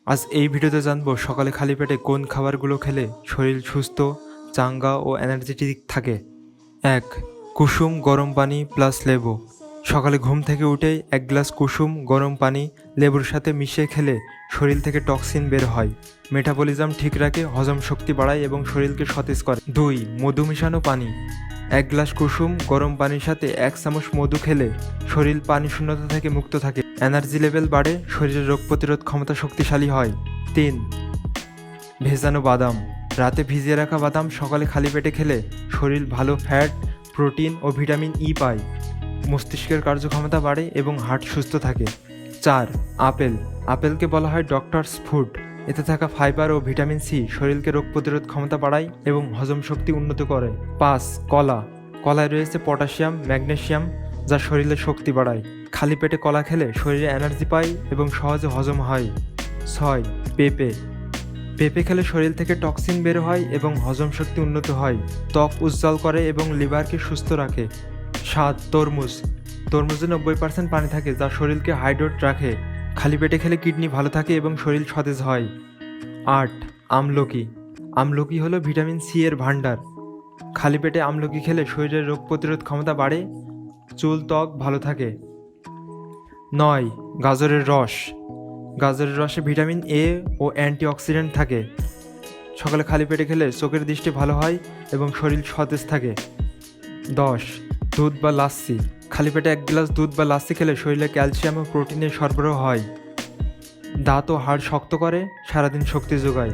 আজ এই ভিডিওতে জানবো সকালে খালি পেটে কোন খাবারগুলো খেলে শরীর সুস্থ, চাঙ্গা ও এনার্জেটিক থাকে। 1. কুসুম গরম পানি প্লাস লেবু। সকালে ঘুম থেকে উঠেই 1 গ্লাস কুসুম গরম পানি লেবুর সাথে মিশিয়ে খেলে শরীর থেকে টক্সিন বের হয়, মেটাবলিজম ঠিক রাখে, হজম শক্তি বাড়ায় এবং শরীরকে সতেজ করে। 2. মধু মিশানো পানি। 1 গ্লাস কুসুম গরম পানির সাথে 1 চামচ মধু খেলে শরীর পানি শূন্যতা থেকে মুক্ত থাকে, এনার্জি লেভেল বাড়ে, শরীরের রোগ প্রতিরোধ ক্ষমতা শক্তিশালী হয়। 3. ভেজানো বাদাম। রাতে ভিজিয়ে রাখা বাদাম সকালে খালি পেটে খেলে শরীর ভালো ফ্যাট, প্রোটিন ও ভিটামিন ই পায়, মস্তিষ্কের কার্যক্ষমতা বাড়ে এবং হার্ট সুস্থ থাকে। 4. আপেল। আপেলকে বলা হয় ডক্টরস ফুড। এতে থাকা ফাইবার ও ভিটামিন সি শরীরকে রোগ প্রতিরোধ ক্ষমতা বাড়ায় এবং হজম শক্তি উন্নত করে। 5. কলা। কলায় রয়েছে পটাশিয়াম, ম্যাগনেসিয়াম, যা শরীরে শক্তি বাড়ায়। খালি পেটে কলা খেলে শরীরে এনার্জি পায় এবং সহজে হজম হয়। 6. পেঁপে। পেঁপে খেলে শরীর থেকে টক্সিন বের হয় এবং হজম শক্তি উন্নত হয়, ত্বক উজ্জ্বল করে এবং লিভারকে সুস্থ রাখে। 7. তরমুজ। তরমুজে 90% পানি থাকে, যা শরীরকে হাইড্রেট রাখে। খালি পেটে খেলে কিডনি ভালো থাকে এবং শরীর সতেজ হয়। 8. আমলকি। আমলকি হলো ভিটামিন সি এর ভাণ্ডার। খালি পেটে আমলকি খেলে শরীরের রোগ প্রতিরোধ ক্ষমতা বাড়ে, চুল ত্বক ভালো থাকে। 9. গাজরের রস। গাজরের রসে ভিটামিন এ ও অ্যান্টিঅক্সিডেন্ট থাকে। সকালে খালি পেটে খেলে চোখের দৃষ্টি ভালো হয় এবং শরীর সতেজ থাকে। 10. দুধ বা লাচ্ছি। খালি পেটে 1 গ্লাস দুধ বা লাচ্ছি খেলে শরীরে ক্যালসিয়াম ও প্রোটিনের সরবরাহ হয়, দাঁত ও হাড় শক্ত করে, সারাদিন শক্তি যোগায়।